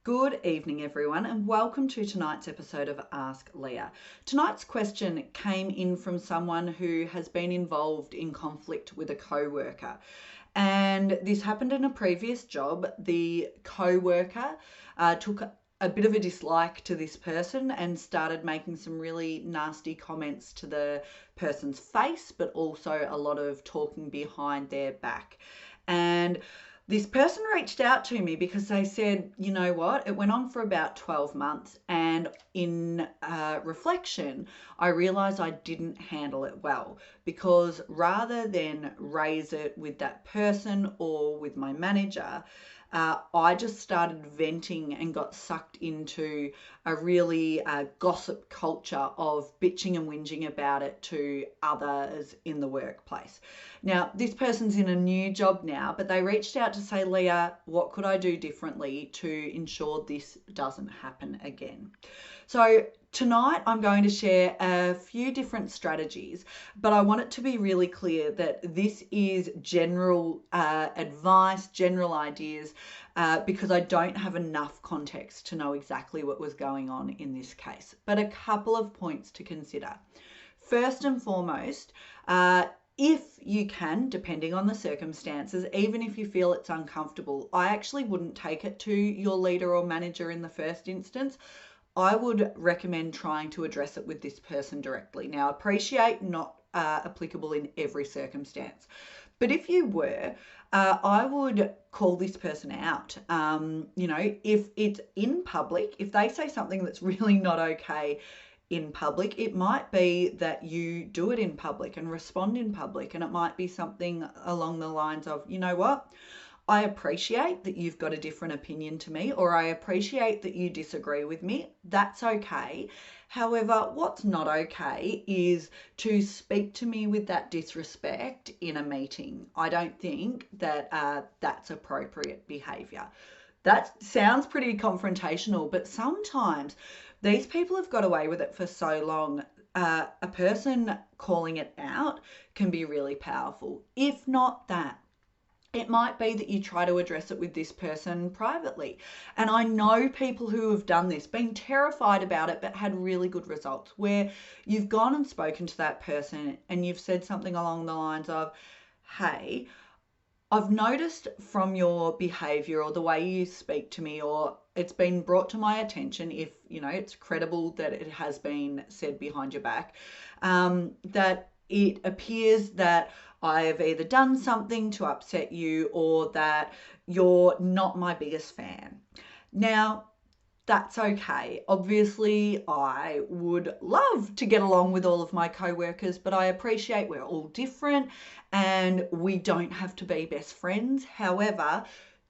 Good evening, everyone, and welcome to tonight's episode of Ask Leah. Tonight's question came in from someone who has been involved in conflict with a co-worker. And this happened in a previous job. The co-worker took a bit of a dislike to this person and started making some really nasty comments to the person's face, but also a lot of talking behind their back. And this person reached out to me because they said, you know what, it went on for about 12 months, and in reflection, I realized I didn't handle it well, because rather than raise it with that person or with my manager, I just started venting and got sucked into a really gossip culture of bitching and whinging about it to others in the workplace. Now, this person's in a new job now, but they reached out to say, Leah, what could I do differently to ensure this doesn't happen again? So tonight I'm going to share a few different strategies, but I want it to be really clear that this is general advice, general ideas, because I don't have enough context to know exactly what was going on in this case. But a couple of points to consider. First and foremost, if you can, depending on the circumstances, even if you feel it's uncomfortable, I actually wouldn't take it to your leader or manager in the first instance. I would recommend trying to address it with this person directly. Now, appreciate not applicable in every circumstance. But if you were, I would call this person out. If it's in public, if they say something that's really not okay in public, it might be that you do it in public and respond in public. And it might be something along the lines of, you know what? I appreciate that you've got a different opinion to me, or I appreciate that you disagree with me. That's okay. However, what's not okay is to speak to me with that disrespect in a meeting. I don't think that that's appropriate behaviour. That sounds pretty confrontational, but sometimes these people have got away with it for so long. A person calling it out can be really powerful. If not that, it might be that you try to address it with this person privately. And I know people who have done this, been terrified about it, but had really good results, where you've gone and spoken to that person and you've said something along the lines of, hey, I've noticed from your behavior or the way you speak to me, or it's been brought to my attention, if it's credible that it has been said behind your back, that it appears that I have either done something to upset you or that you're not my biggest fan. Now, that's okay. Obviously, I would love to get along with all of my co-workers, but I appreciate we're all different and we don't have to be best friends. However,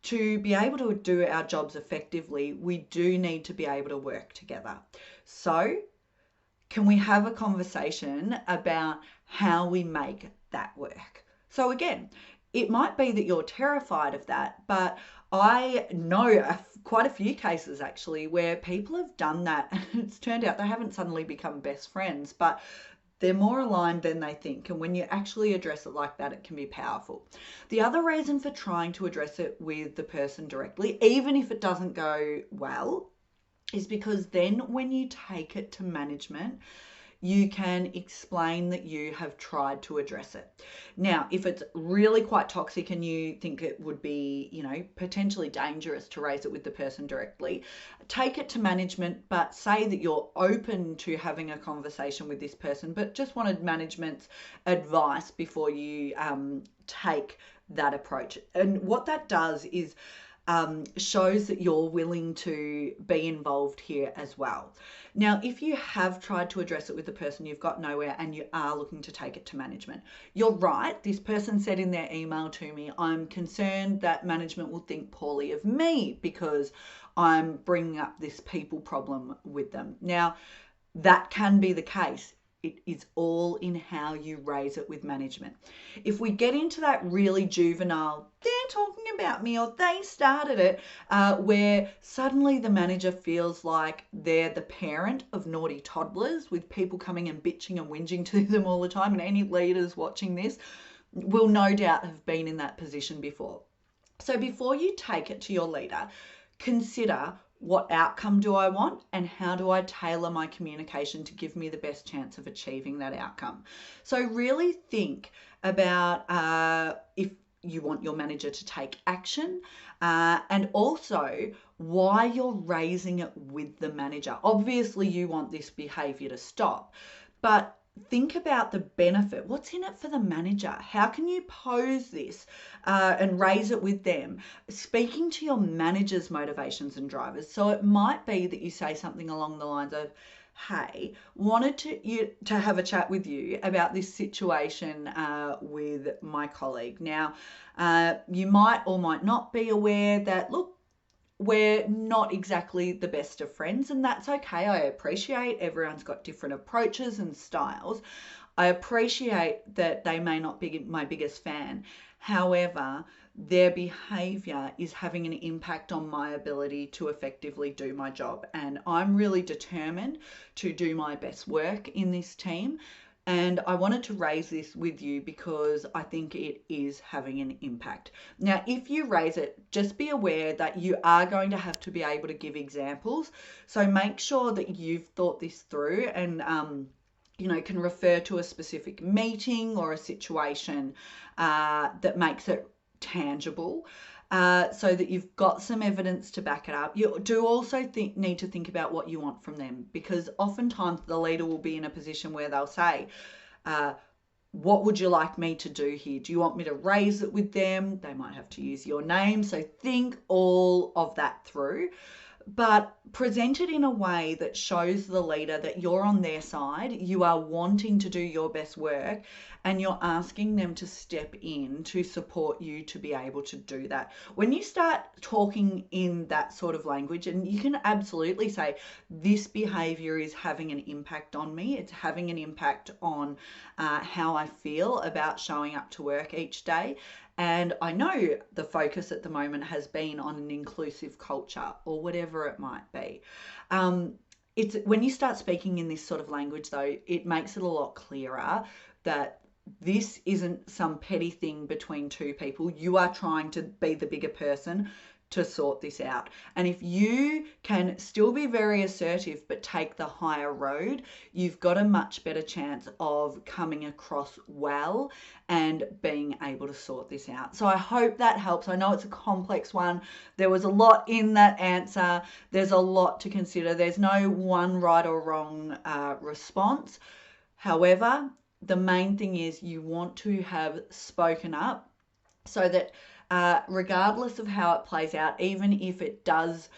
to be able to do our jobs effectively, we do need to be able to work together. So, can we have a conversation about how we make that work? So again, it might be that you're terrified of that, but I know quite a few cases actually where people have done that and it's turned out they haven't suddenly become best friends, but they're more aligned than they think. And when you actually address it like that, it can be powerful. The other reason for trying to address it with the person directly, even if it doesn't go well, is because then when you take it to management, you can explain that you have tried to address it. Now, if it's really quite toxic and you think it would be, potentially dangerous to raise it with the person directly, take it to management, but say that you're open to having a conversation with this person, but just wanted management's advice before you take that approach. And what that does is shows that you're willing to be involved here as well. Now, if you have tried to address it with the person, you've got nowhere and you are looking to take it to management, you're right. This person said in their email to me, I'm concerned that management will think poorly of me because I'm bringing up this people problem with them. Now, that can be the case. It is all in how you raise it with management. If we get into that really juvenile, they're talking about me or they started it, where suddenly the manager feels like they're the parent of naughty toddlers with people coming and bitching and whinging to them all the time, and any leaders watching this will no doubt have been in that position before. So before you take it to your leader, consider what outcome do I want, and how do I tailor my communication to give me the best chance of achieving that outcome? So really think about if you want your manager to take action, and also why you're raising it with the manager. Obviously, you want this behavior to stop, but think about the benefit. What's in it for the manager? How can you pose this and raise it with them? Speaking to your manager's motivations and drivers. So it might be that you say something along the lines of, hey, wanted to have a chat with you about this situation with my colleague. Now, you might or might not be aware that, look, we're not exactly the best of friends, and that's okay. I appreciate everyone's got different approaches and styles. I appreciate that they may not be my biggest fan. However, their behavior is having an impact on my ability to effectively do my job. And I'm really determined to do my best work in this team. And I wanted to raise this with you because I think it is having an impact. Now, if you raise it, just be aware that you are going to have to be able to give examples. So make sure that you've thought this through and, can refer to a specific meeting or a situation that makes it tangible. So that you've got some evidence to back it up. You do also need to think about what you want from them, because oftentimes the leader will be in a position where they'll say, what would you like me to do here? Do you want me to raise it with them? They might have to use your name. So think all of that through, but present it in a way that shows the leader that you're on their side, you are wanting to do your best work, and you're asking them to step in to support you to be able to do that. When you start talking in that sort of language, and you can absolutely say, this behavior is having an impact on me, it's having an impact on how I feel about showing up to work each day. And I know the focus at the moment has been on an inclusive culture, or whatever it might be. It's when you start speaking in this sort of language, though, it makes it a lot clearer that this isn't some petty thing between two people. You are trying to be the bigger person to sort this out. And if you can still be very assertive but take the higher road, you've got a much better chance of coming across well and being able to sort this out. So I hope that helps. I know it's a complex one. There was a lot in that answer. There's a lot to consider. There's no one right or wrong response. However, the main thing is you want to have spoken up so that regardless of how it plays out, even if it does,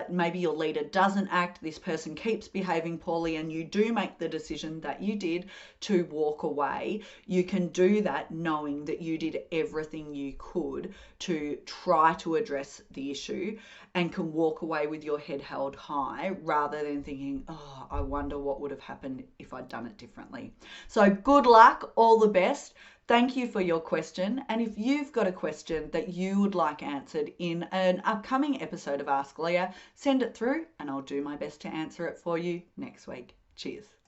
maybe your leader doesn't act, this person keeps behaving poorly, and you do make the decision that you did to walk away, you can do that knowing that you did everything you could to try to address the issue, and can walk away with your head held high rather than thinking, oh, I wonder what would have happened if I'd done it differently. So good luck, all the best. Thank you for your question. And if you've got a question that you would like answered in an upcoming episode of Ask Leah, send it through and I'll do my best to answer it for you next week. Cheers.